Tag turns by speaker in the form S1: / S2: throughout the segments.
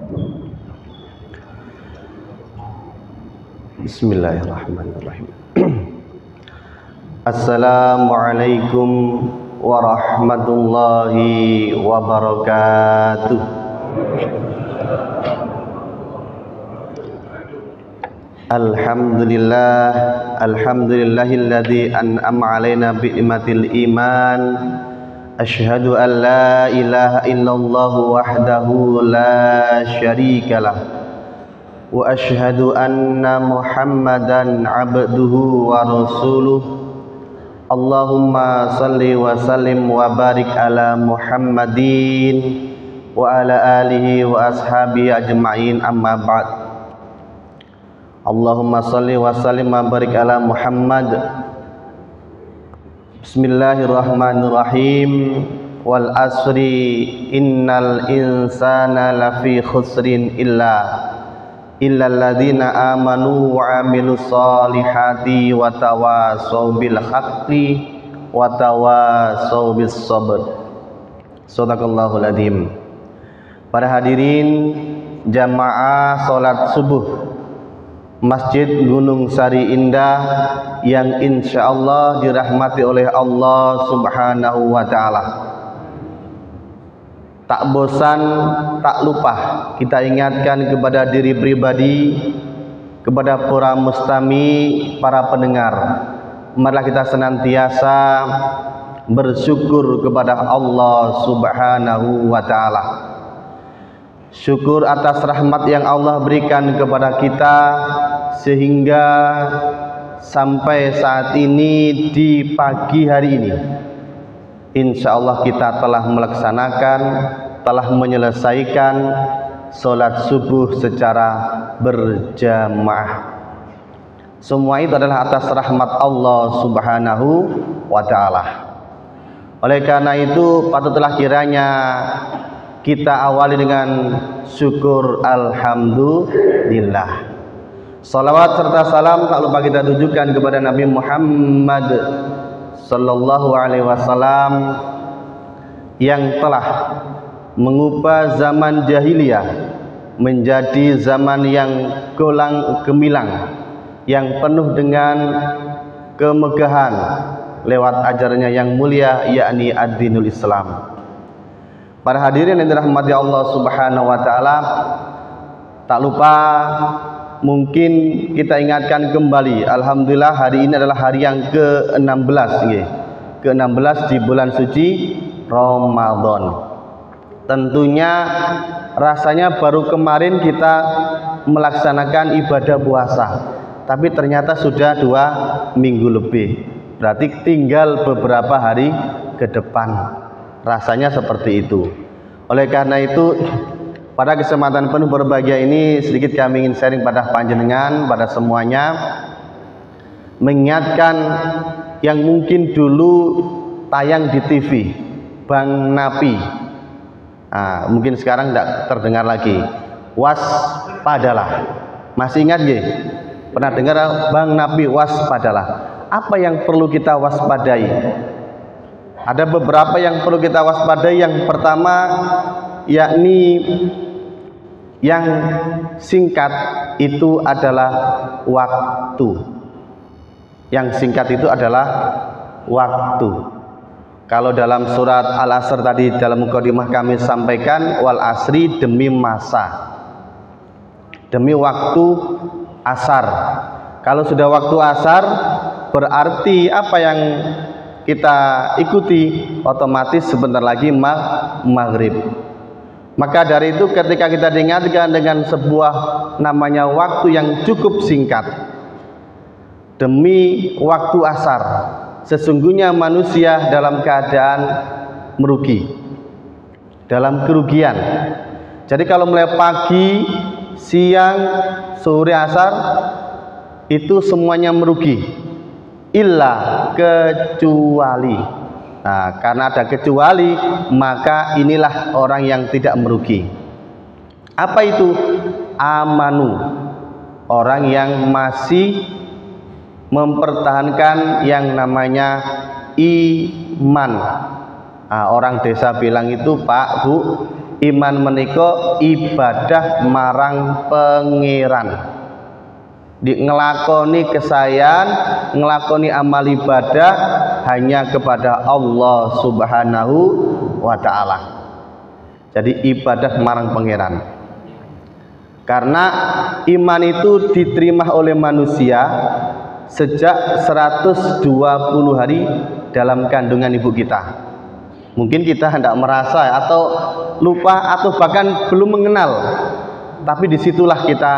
S1: Bismillahirrahmanirrahim. Assalamualaikum warahmatullahi wabarakatuh. Alhamdulillahilladzi an'ama 'alaina bi'nimatil iman. Asyhadu an la ilaha illallah wahdahu la syarikalah. Wa asyhadu anna Muhammadan abduhu wa rasuluh. Allahumma salli wa sallim wa barik ala Muhammadin wa ala alihi wa ashabihi ajma'in, amma ba'd. Allahumma salli wa sallim wa barik ala Muhammad. Bismillahirrahmanirrahim. Wal asri innal insana lafi khusrin illalladzina amanu wa amilus solihati wa tawasaw bil haqqi wa tawasaw bis sabr. Shadaqallahul adzim. Para hadirin jamaah salat subuh Masjid Gunung Sari Indah yang insyaallah dirahmati oleh Allah Subhanahu wa ta'ala. Tak bosan, tak lupa kita ingatkan kepada diri pribadi, kepada para mustami, para pendengar. Marilah kita senantiasa bersyukur kepada Allah Subhanahu wa ta'ala. Syukur atas rahmat yang Allah berikan kepada kita sehingga sampai saat ini di pagi hari ini insyaallah kita telah melaksanakan, telah menyelesaikan sholat subuh secara berjamaah. Semua itu adalah atas rahmat Allah Subhanahu wa ta'ala. Oleh karena itu patutlah kiranya kita awali dengan syukur alhamdulillah. Salawat serta salam tak lupa kita tujukan kepada Nabi Muhammad sallallahu alaihi wasallam yang telah mengubah zaman jahiliyah menjadi zaman yang golang gemilang, yang penuh dengan kemegahan lewat ajarannya yang mulia, yakni ad-dinul Islam. Para hadirin yang dirahmati Allah Subhanahu wa ta'ala, tak lupa mungkin kita ingatkan kembali, alhamdulillah hari ini adalah hari yang ke-16 ke-16 di bulan suci Ramadan. Tentunya rasanya baru kemarin kita melaksanakan ibadah puasa, tapi ternyata sudah 2 minggu lebih, berarti tinggal beberapa hari ke depan. Rasanya seperti itu. Oleh karena itu pada kesempatan penuh berbahagia ini sedikit kami ingin sharing pada panjenengan, pada semuanya, mengingatkan yang mungkin dulu tayang di TV, Bang Napi. Mungkin sekarang tidak terdengar lagi. Waspadalah. Masih ingat nggih? Pernah dengar Bang Napi, waspadalah. Apa yang perlu kita waspadai? Ada beberapa yang perlu kita waspadai. Yang pertama yakni yang singkat itu adalah waktu. Yang singkat itu adalah waktu. Kalau dalam surat Al-Asr tadi dalam mukadimah kami sampaikan, wal asri, demi masa, demi waktu asar. Kalau sudah waktu asar berarti apa yang kita ikuti otomatis sebentar lagi maghrib. Maka dari itu ketika kita diingatkan dengan sebuah namanya waktu yang cukup singkat, demi waktu asar, sesungguhnya manusia dalam keadaan merugi, dalam kerugian. Jadi kalau mulai pagi, siang, sore, asar itu semuanya merugi. Illa, kecuali. Nah, karena ada kecuali, maka inilah orang yang tidak merugi. Apa itu? Amanu, orang yang masih mempertahankan yang namanya iman. Orang desa bilang itu, Pak, Bu, Iman menika ibadah marang pangeran. Ngelakoni kesayan, ngelakoni amal ibadah hanya kepada Allah Subhanahu wa ta'ala. Jadi ibadah marang pangeran. Karena iman itu diterima oleh manusia sejak 120 hari dalam kandungan ibu kita. Mungkin kita hendak merasa atau lupa atau bahkan belum mengenal, tapi disitulah kita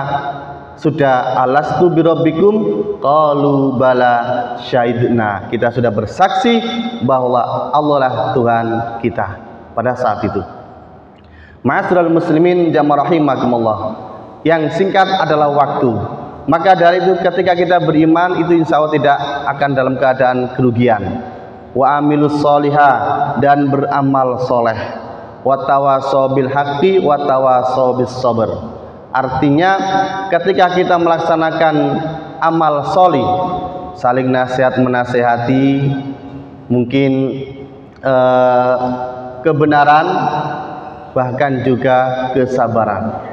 S1: sudah alastu birabbikum qalu bala syahidna. Kita sudah bersaksi bahwa Allah lah Tuhan kita pada saat itu. Ma'asyiral muslimin jamaah rahimakumullah. Yang singkat adalah waktu. Maka dari itu ketika kita beriman itu insya Allah tidak akan dalam keadaan kerugian. Wa amilus solihah, dan beramal soleh. Wa tawasaw bil haqqi wa tawasaw bis sabr. Artinya ketika kita melaksanakan amal solih, saling nasihat menasehati, mungkin kebenaran, bahkan juga kesabaran.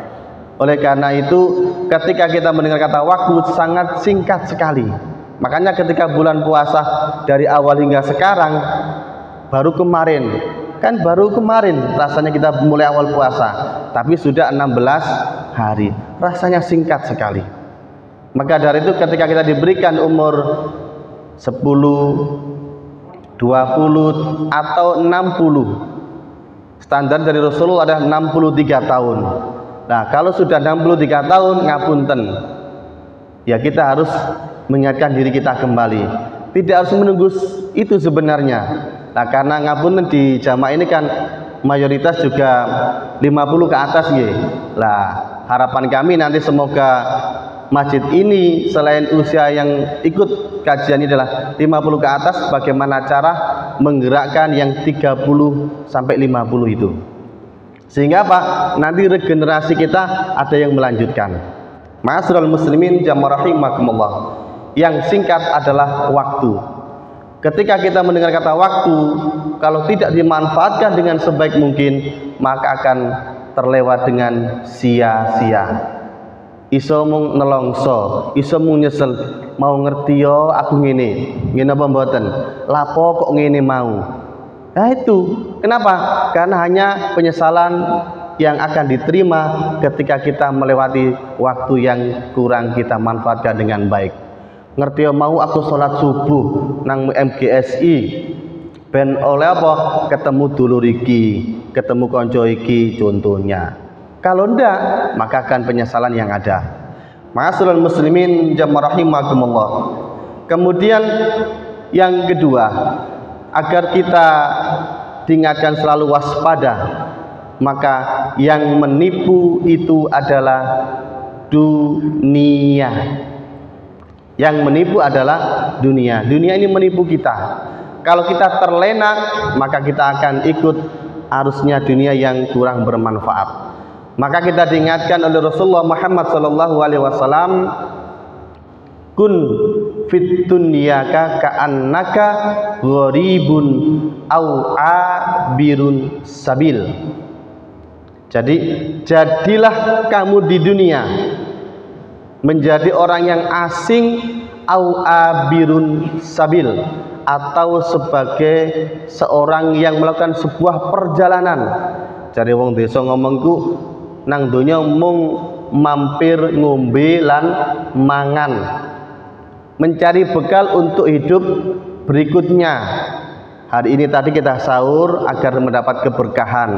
S1: Oleh karena itu ketika kita mendengar kata waktu sangat singkat sekali. Makanya ketika bulan puasa dari awal hingga sekarang, baru kemarin rasanya kita mulai awal puasa, tapi sudah 16 hari, rasanya singkat sekali. Maka dari itu ketika kita diberikan umur 10, 20 atau 60, standar dari Rasulullah ada 63 tahun. Nah kalau sudah 63 tahun ngapunten, ya kita harus mengingatkan diri kita kembali. Tidak harus menunggu itu sebenarnya. Nah karena ngapunten di jamaah ini kan mayoritas juga 50 ke atas ya. Lah harapan kami nanti semoga masjid ini selain usia yang ikut kajian ini adalah 50 ke atas, bagaimana cara menggerakkan yang 30 sampai 50 itu. Sehingga apa? Nanti regenerasi kita ada yang melanjutkan. Ma'asyiral muslimin jamaah rahimakumullah. Yang singkat adalah waktu. Ketika kita mendengar kata waktu, kalau tidak dimanfaatkan dengan sebaik mungkin, maka akan terlewat dengan sia-sia. Iso mung nelongso, iso mung nyesel, mau ngerti yo aku ngene apa mboten? Lapo kok ngene mau? Nah itu, kenapa? Karena hanya penyesalan yang akan diterima ketika kita melewati waktu yang kurang kita manfaatkan dengan baik. Ngerti mau aku sholat subuh nang MGSI ben oleh apa? Ketemu dulur iki, ketemu konco iki contohnya. Kalau ndak, maka akan penyesalan yang ada. Ma'asyiral muslimin jamaah rahimakumullah. Kemudian yang kedua, agar kita diingatkan selalu waspada, maka yang menipu itu adalah dunia. Yang menipu adalah dunia. Dunia ini menipu kita. Kalau kita terlena, maka kita akan ikut arusnya dunia yang kurang bermanfaat. Maka kita diingatkan oleh Rasulullah Muhammad SAW, kun fit dunyaka ka'annaka gharibun au abirun sabil. Jadi jadilah kamu di dunia menjadi orang yang asing au abirun sabil, atau sebagai seorang yang melakukan sebuah perjalanan. Cari wong desa ngomongku nang donya mung mampir ngombe lan mangan, mencari bekal untuk hidup berikutnya. Hari ini tadi kita sahur agar mendapat keberkahan,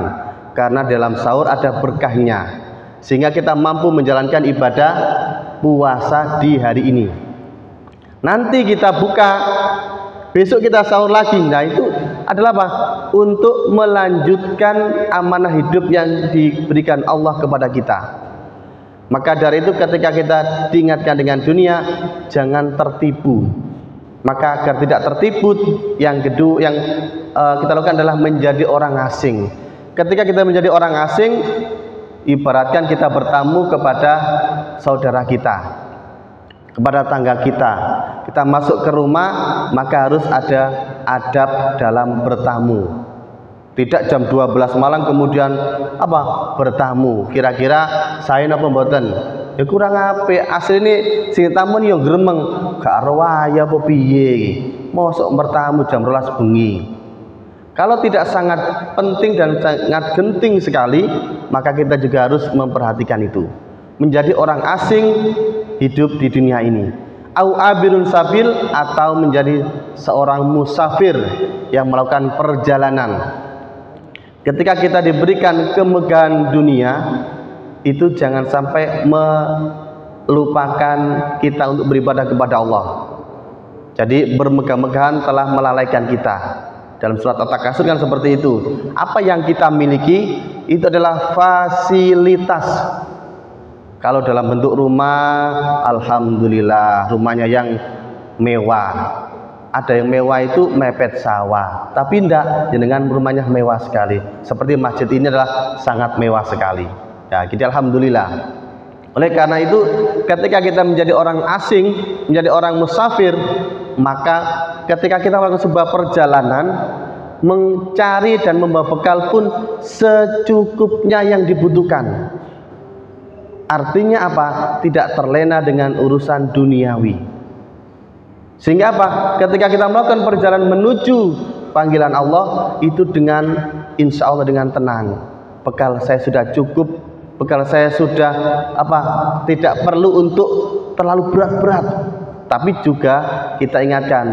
S1: karena dalam sahur ada berkahnya, sehingga kita mampu menjalankan ibadah puasa di hari ini. Nanti kita buka, besok kita sahur lagi. Nah itu adalah apa? Untuk melanjutkan amanah hidup yang diberikan Allah kepada kita. Maka dari itu ketika kita diingatkan dengan dunia, jangan tertipu. Maka agar tidak tertipu, yang kedua yang kita lakukan adalah menjadi orang asing. Ketika kita menjadi orang asing, ibaratkan kita bertamu kepada saudara kita, kepada tangga kita. Kita masuk ke rumah, maka harus ada adab dalam bertamu. Tidak jam 12 malam kemudian apa bertamu. Kira-kira saya napa mboten? Ya kurang apik. Asline sing tamu yo gremeng, gak ro waya apa piye iki. Mosok bertamu jam 12 bengi. Kalau tidak sangat penting dan sangat genting sekali, maka kita juga harus memperhatikan itu. Menjadi orang asing hidup di dunia ini. Au abirun sabil, atau menjadi seorang musafir yang melakukan perjalanan. Ketika kita diberikan kemegahan dunia, itu jangan sampai melupakan kita untuk beribadah kepada Allah. Jadi bermegah-megahan telah melalaikan kita. Dalam surat At-Takasur kan seperti itu. Apa yang kita miliki itu adalah fasilitas. Kalau dalam bentuk rumah, alhamdulillah rumahnya yang mewah. Ada yang mewah itu mepet sawah, tapi tidak, dengan rumahnya mewah sekali. Seperti masjid ini adalah sangat mewah sekali. Ya, kita alhamdulillah. Oleh karena itu, ketika kita menjadi orang asing, menjadi orang musafir, maka ketika kita melakukan sebuah perjalanan, mencari dan membawa bekal pun secukupnya yang dibutuhkan. Artinya apa? Tidak terlena dengan urusan duniawi. Sehingga apa? Ketika kita melakukan perjalanan menuju panggilan Allah, itu dengan insya Allah dengan tenang. Bekal saya sudah cukup, bekal saya sudah apa? Tidak perlu untuk terlalu berat-berat. Tapi juga kita ingatkan,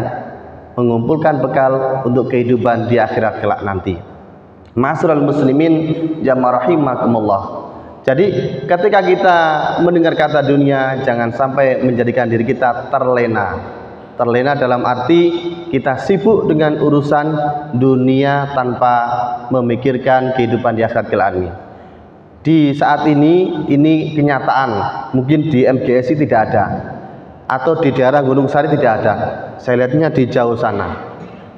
S1: mengumpulkan bekal untuk kehidupan di akhirat kelak nanti. Ma'asyiral muslimin jamaah rahimakumullah. Jadi ketika kita mendengar kata dunia, jangan sampai menjadikan diri kita terlena. Terlena dalam arti kita sibuk dengan urusan dunia tanpa memikirkan kehidupan di akhirat kelak ini. Di saat ini kenyataan. Mungkin di MGSI tidak ada, atau di daerah Gunung Sari tidak ada. Saya lihatnya di jauh sana.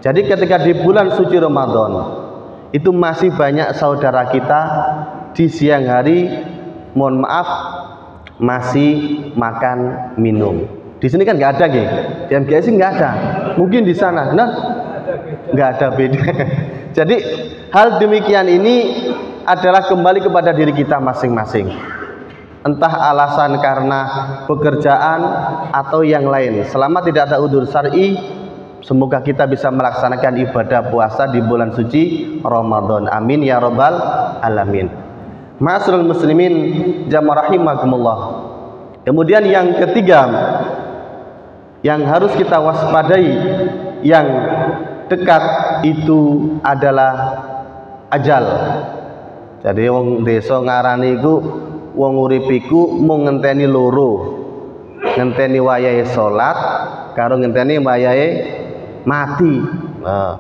S1: Jadi ketika di bulan suci Ramadan, itu masih banyak saudara kita di siang hari, mohon maaf, masih makan minum. Di sini kan nggak ada, gitu. Di MGSI nggak ada. Mungkin di sana, nah, nggak ada beda. Jadi hal demikian ini adalah kembali kepada diri kita masing-masing. Entah alasan karena pekerjaan atau yang lain. Selama tidak ada udzur syar'i, semoga kita bisa melaksanakan ibadah puasa di bulan suci Ramadan. Amin ya rabbal alamin. Ma'asyiral muslimin jamaah rahimakumullah. Kemudian yang ketiga yang harus kita waspadai, yang dekat itu adalah ajal. Jadi wong desa ngarani iku wong uripiku mung ngenteni loro. Ngenteni wayahe salat karo ngenteni wayahe mati. Nah,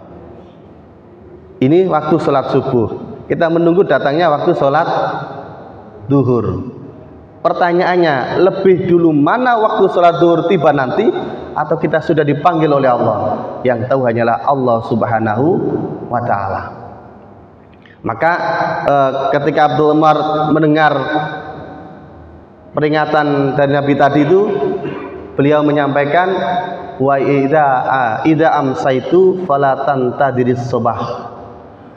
S1: ini waktu salat subuh. Kita menunggu datangnya waktu salat duhur. Pertanyaannya, lebih dulu mana waktu salat duhur tiba nanti, atau kita sudah dipanggil oleh Allah? Yang tahu hanyalah Allah Subhanahu wa ta'ala. Maka ketika Abdul Umar mendengar peringatan dari Nabi tadi itu, beliau menyampaikan, wa idza amsaitu fala tantadiris subah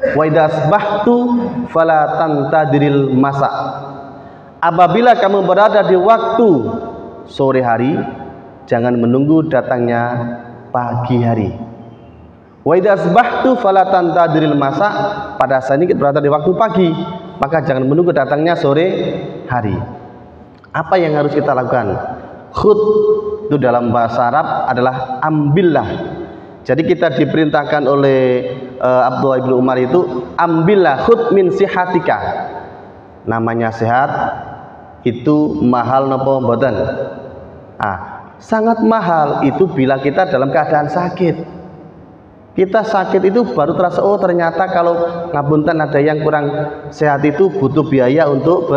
S1: wa idza asbahtu fala tantadiril masa. Apabila kamu berada di waktu sore hari, jangan menunggu datangnya pagi hari. Wa idza asbahtu fala tantadiril masa. Pada saat ini kita berada di waktu pagi, maka jangan menunggu datangnya sore hari. Apa yang harus kita lakukan? Khud itu dalam bahasa Arab adalah ambillah. Jadi kita diperintahkan oleh Abdullah bin Umar itu, ambillah khud min sihatika. Namanya sehat itu mahal napa mboten? Sangat mahal itu bila kita dalam keadaan sakit. Kita sakit itu baru terasa, oh ternyata kalau ngapunten ada yang kurang sehat itu butuh biaya untuk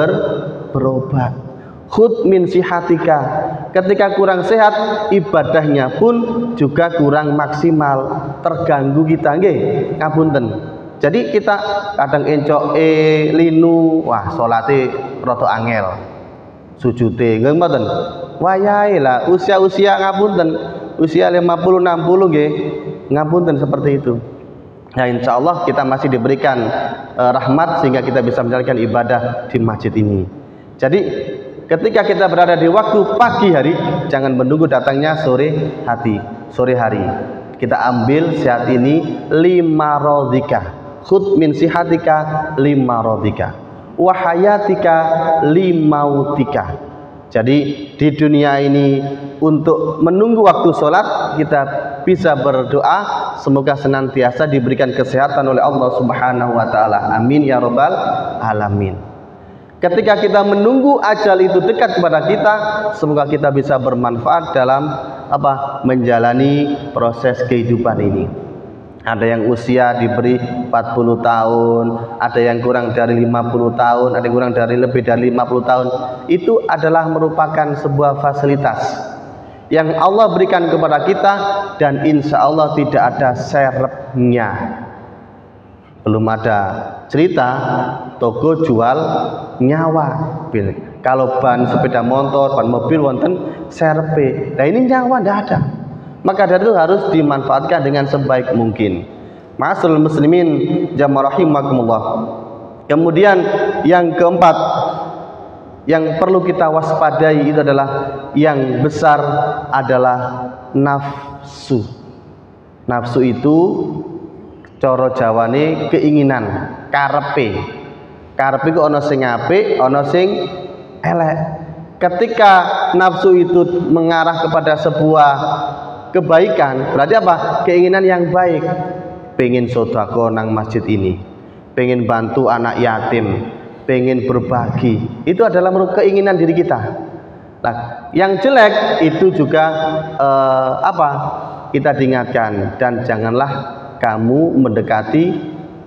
S1: berobat. Khud min sihatika. Ketika kurang sehat, ibadahnya pun juga kurang maksimal, terganggu kita nggih, ngapunten. Jadi kita kadang encok linu, wah salate rada angel. Sujude nggih mboten. Wayahe lah usia-usia ngapunten, usia 50 60 nggih. Ngapunten seperti itu. Nah, insya Allah kita masih diberikan rahmat sehingga kita bisa menjalankan ibadah di masjid ini. Jadi ketika kita berada di waktu pagi hari, jangan menunggu datangnya sore hari. Kita ambil sehat ini lima rodika, khud min sihatika lima rodika, wahayatika limautika. Jadi di dunia ini untuk menunggu waktu sholat kita bisa berdoa semoga senantiasa diberikan kesehatan oleh Allah Subhanahu wa taala. Amin ya rabbal alamin. Ketika kita menunggu ajal itu dekat kepada kita, semoga kita bisa bermanfaat dalam menjalani proses kehidupan ini. Ada yang usia diberi 40 tahun, ada yang kurang dari 50 tahun, ada yang kurang dari lebih dari 50 tahun. Itu adalah merupakan sebuah fasilitas yang Allah berikan kepada kita, dan insya Allah tidak ada serepnya. Belum ada cerita toko jual nyawa. Kalau ban sepeda motor, ban mobil wonten serpe. Nah ini nyawa tidak ada. Maka dari itu harus dimanfaatkan dengan sebaik mungkin. Ma'asyiral muslimin jamaah rahimakumullah. Kemudian yang keempat yang perlu kita waspadai itu adalah yang besar adalah nafsu. Nafsu itu cara Jawane keinginan, karepe. Karepe ku ana sing apik, ana sing elek. Ketika nafsu itu mengarah kepada sebuah kebaikan, berarti apa? Keinginan yang baik. Pengen sedekah nang masjid ini, pengen bantu anak yatim, pengen berbagi. Itu adalah menurut keinginan diri kita. Nah, yang jelek itu juga kita diingatkan, dan janganlah kamu mendekati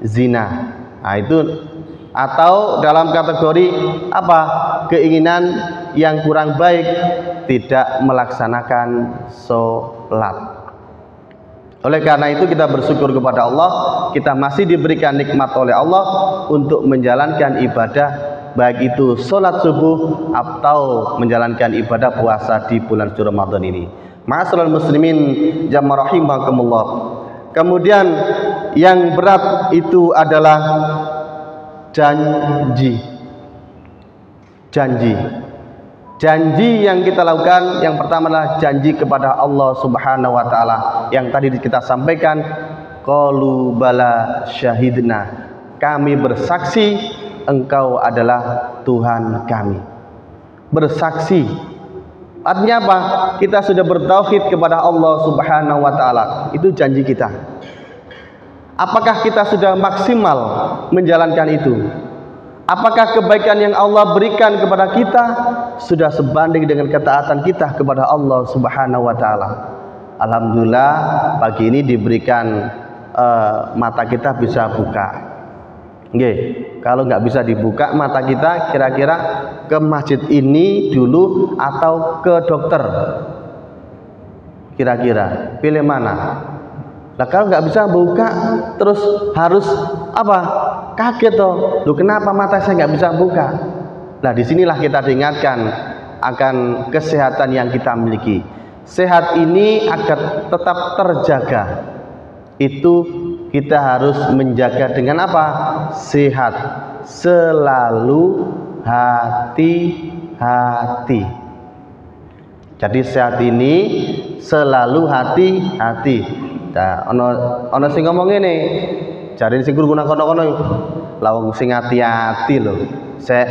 S1: zina. Nah, itu atau dalam kategori keinginan yang kurang baik, tidak melaksanakan sholat. Oleh karena itu kita bersyukur kepada Allah, kita masih diberikan nikmat oleh Allah untuk menjalankan ibadah, baik itu sholat subuh atau menjalankan ibadah puasa di bulan suci Ramadan ini. Ma'asyiral muslimin jamaah rahimakumullah. Kemudian yang berat itu adalah janji. Janji yang kita lakukan, yang pertama adalah janji kepada Allah Subhanahu wa taala. Yang tadi kita sampaikan, qalu bala syahidna. Kami bersaksi engkau adalah Tuhan kami. Bersaksi artinya apa? Kita sudah bertauhid kepada Allah Subhanahu wa taala. Itu janji kita. Apakah kita sudah maksimal menjalankan itu? Apakah kebaikan yang Allah berikan kepada kita sudah sebanding dengan ketaatan kita kepada Allah Subhanahu wa taala? Alhamdulillah pagi ini diberikan mata kita bisa buka. Nggih, kalau nggak bisa dibuka mata kita, kira-kira ke masjid ini dulu atau ke dokter? Kira-kira pilih mana? Nah, kalau nggak bisa buka terus harus kaget toh. Loh, kenapa mata saya nggak bisa buka? Nah, disinilah kita diingatkan akan kesehatan yang kita miliki. Sehat ini agar tetap terjaga, itu kita harus menjaga dengan apa? Sehat, selalu hati-hati. Jadi sehat ini selalu hati-hati. Nah, ono sing ngomong ngene, jare sing krungu nang kono-kono lawang sing hati-hati lho. Sek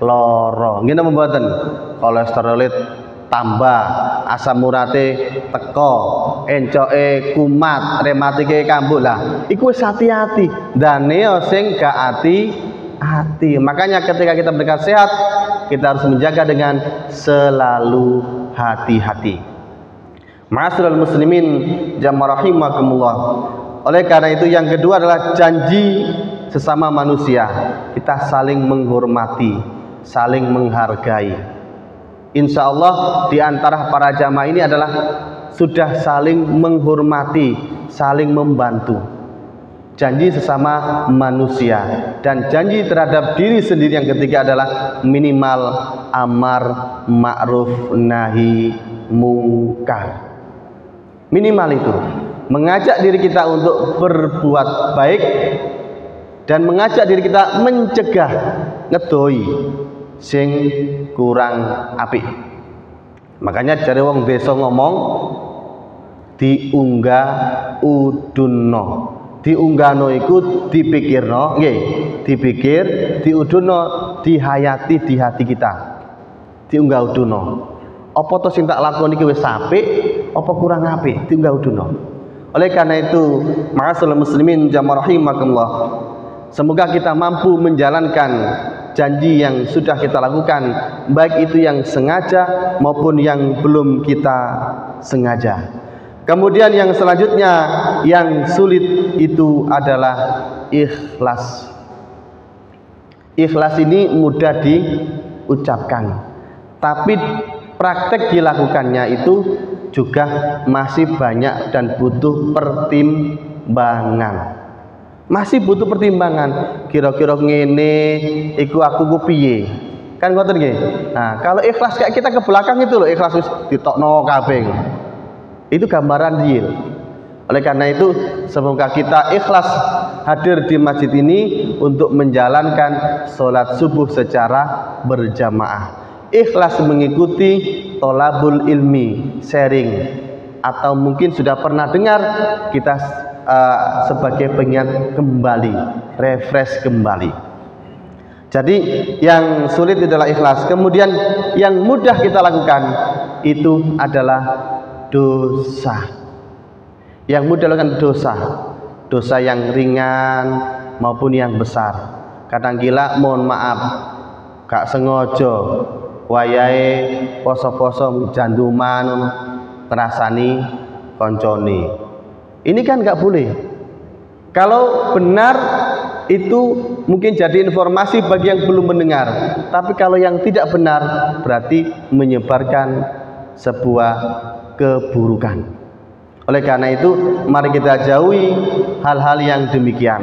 S1: lara. Ngene mboten. Kolesterol tambah, asam urate teko, encoke kumat, rematike kambuh. Lah, iku wis hati-hati. Dane sing gak hati-hati. Makanya ketika kita mendekat sehat, kita harus menjaga dengan selalu hati-hati. Ma'asyiral muslimin jamaah rahimakumullah. Oleh karena itu yang kedua adalah janji sesama manusia. Kita saling menghormati, saling menghargai. Insya Allah di antara para jamaah ini adalah sudah saling menghormati, saling membantu. Janji sesama manusia, dan janji terhadap diri sendiri yang ketiga adalah minimal amar ma'ruf nahi mungkar. Minimal itu. mengajak diri kita untuk berbuat baik dan mengajak diri kita mencegah ngedoi sing kurang apik. Makanya jare wong desa ngomong diunggah udunno. Diunggahno iku dipikirno, nggih, dipikir, diudunno, dihayati di hati kita. Diunggah udunno. Apa to sing tak lakoni iki wis apik, apa kurang apik? Diunggah udunno. Oleh karena itu, ma'asyiral muslimin jamaah rahimakumullah, semoga kita mampu menjalankan janji yang sudah kita lakukan, baik itu yang sengaja maupun yang belum kita sengaja. Kemudian yang selanjutnya yang sulit itu adalah ikhlas. Ikhlas ini mudah diucapkan, tapi praktek dilakukannya itu juga masih banyak dan butuh pertimbangan. Masih butuh pertimbangan. Kira-kira ngene iku aku ku piye? Kan ngoten nggih. Nah, kalau ikhlas kayak kita ke belakang itu loh, ikhlas wis ditokno kabeh. Itu gambaran real. Oleh karena itu, semoga kita ikhlas hadir di masjid ini untuk menjalankan sholat subuh secara berjamaah. Ikhlas mengikuti tolabul ilmi, sharing, atau mungkin sudah pernah dengar kita sebagai pengingat kembali, refresh kembali. Jadi yang sulit adalah ikhlas. Kemudian yang mudah kita lakukan itu adalah dosa. Yang mudah lakukan dosa, dosa yang ringan maupun yang besar. Kadang gila, mohon maaf, gak sengaja wayahe poso-poso janduman ngrasani koncone. Ini kan gak boleh. Kalau benar itu mungkin jadi informasi bagi yang belum mendengar, tapi kalau yang tidak benar berarti menyebarkan sebuah keburukan. Oleh karena itu, mari kita jauhi hal-hal yang demikian.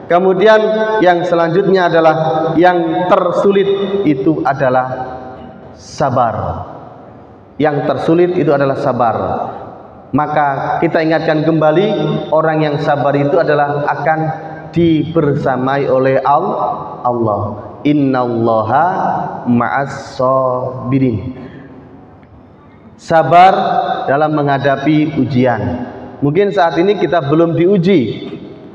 S1: Kemudian yang selanjutnya adalah yang tersulit itu adalah sabar. Yang tersulit itu adalah sabar. Maka kita ingatkan kembali, orang yang sabar itu adalah akan dibersamai oleh Allah. Innallaha ma'as sabirin. Sabar dalam menghadapi ujian. Mungkin saat ini kita belum diuji.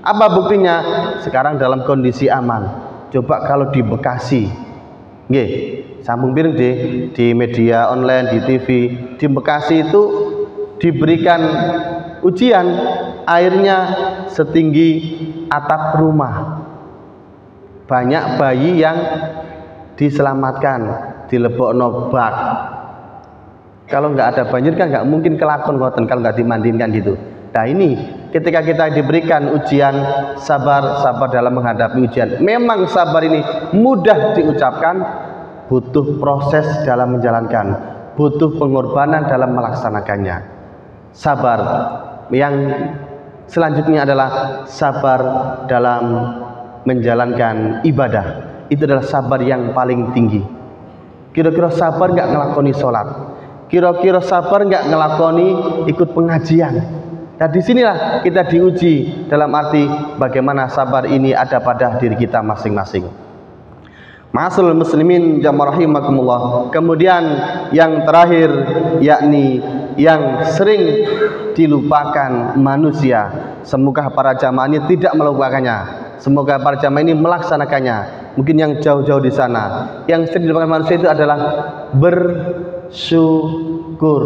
S1: Apa buktinya? Sekarang dalam kondisi aman. Coba kalau di Bekasi, nggih, sambung piring di media online, di TV, di Bekasi itu diberikan ujian, airnya setinggi atap rumah. Banyak bayi yang diselamatkan, dilebokno bak. Kalau nggak ada banjir kan nggak mungkin kelakon ngoten kalau nggak dimandikan gitu. Nah ini ketika kita diberikan ujian, sabar dalam menghadapi ujian. Memang sabar ini mudah diucapkan, butuh proses dalam menjalankan, butuh pengorbanan dalam melaksanakannya. Sabar. Yang selanjutnya adalah sabar dalam menjalankan ibadah. Itu adalah sabar yang paling tinggi. Kira-kira sabar nggak ngelakoni sholat? Kira-kira sabar nggak ngelakoni ikut pengajian? Nah disinilah kita diuji dalam arti bagaimana sabar ini ada pada diri kita masing-masing. Ma'asyiral muslimin jamaah rahimakumullah. Kemudian yang terakhir yakni yang sering dilupakan manusia. Semoga para jamaah ini tidak melupakannya. Semoga para jamaah ini melaksanakannya. Mungkin yang jauh-jauh di sana, yang sering dilupakan manusia itu adalah bersyukur.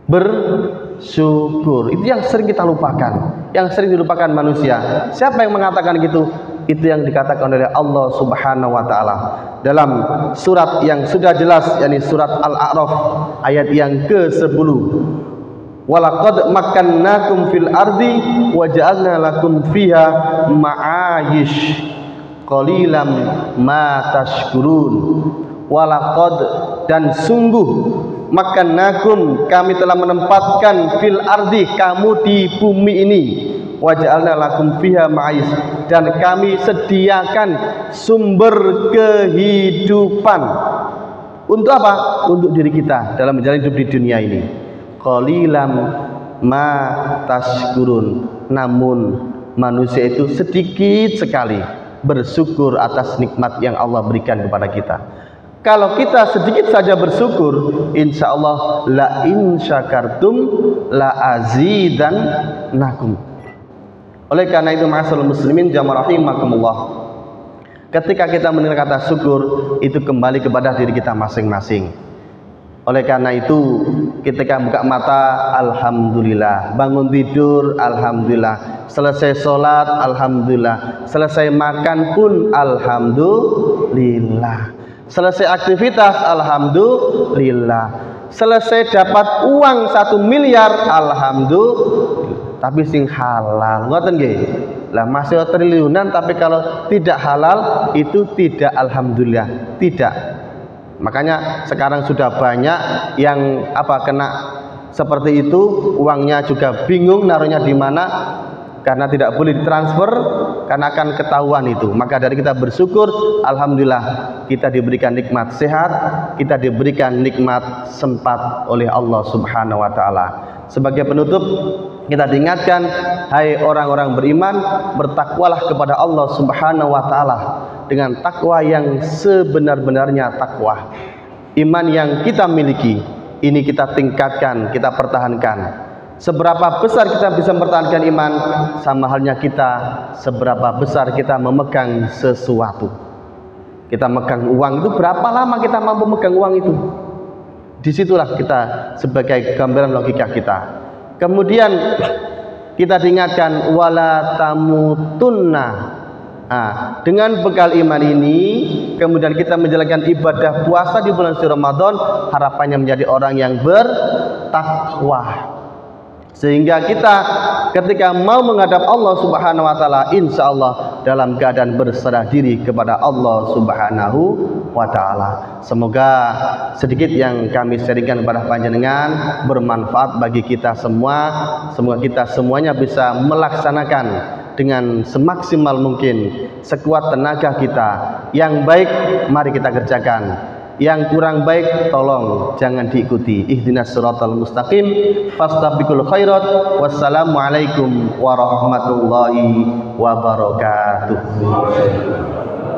S1: Bersyukur itu yang sering kita lupakan, yang sering dilupakan manusia. Siapa yang mengatakan gitu? Itu yang dikatakan oleh Allah Subhanahu wa taala dalam surat yang sudah jelas, yakni surat Al-A'raf ayat yang ke-10. Walaqad makkannakum fil ardi wa ja'alna lakum fiha ma'ayish qalilan ma tashkurun. Walaqad, dan sungguh, makkannakum, kami telah menempatkan fil ardi, kamu di bumi ini, wa ja'alna lakum fiha ma'ayish, dan kami sediakan sumber kehidupan. Untuk apa? Untuk diri kita dalam menjalani hidup di dunia ini. Qalilan ma tashkurun. Namun manusia itu sedikit sekali bersyukur atas nikmat yang Allah berikan kepada kita. Kalau kita sedikit saja bersyukur, insya Allah la in syakartum la azidannakum. Oleh karena itu ma'asyiral muslimin jamaah rahimakumullah, ketika kita mendengar kata syukur, itu kembali kepada diri kita masing-masing. Oleh karena itu ketika buka mata alhamdulillah, bangun tidur alhamdulillah, selesai sholat alhamdulillah, selesai makan pun alhamdulillah, selesai aktivitas alhamdulillah, selesai dapat uang 1 miliar alhamdulillah. Tapi sing halal ngoten nggih. Lah masih triliunan tapi kalau tidak halal itu tidak alhamdulillah, tidak. Makanya sekarang sudah banyak yang kena seperti itu, uangnya juga bingung naruhnya di mana karena tidak boleh ditransfer karena akan ketahuan itu. Maka dari kita bersyukur, alhamdulillah kita diberikan nikmat sehat, kita diberikan nikmat sempat oleh Allah Subhanahu wa taala. Sebagai penutup, kita diingatkan, hai orang-orang beriman, bertakwalah kepada Allah Subhanahu wa taala dengan takwa yang sebenar-benarnya takwa. Iman yang kita miliki ini kita tingkatkan, kita pertahankan. Seberapa besar kita bisa mempertahankan iman, sama halnya kita seberapa besar kita memegang sesuatu. Kita megang uang itu, berapa lama kita mampu megang uang itu? Disitulah kita sebagai gambaran logika kita. Kemudian kita diingatkan wala tamutunna. Dengan bekal iman ini, kemudian kita menjalankan ibadah puasa di bulan suci Ramadan, harapannya menjadi orang yang bertakwa. Sehingga kita ketika mau menghadap Allah Subhanahu wa taala, insya Allah dalam keadaan berserah diri kepada Allah Subhanahu wa taala. Semoga sedikit yang kami sharingkan kepada panjenengan bermanfaat bagi kita semua. Semoga kita semuanya bisa melaksanakan dengan semaksimal mungkin, sekuat tenaga kita. Yang baik mari kita kerjakan, yang kurang baik tolong jangan diikuti. Ihdinas siratal mustaqim, fastabiqul khairat. Wassalamualaikum warahmatullahi wabarakatuh.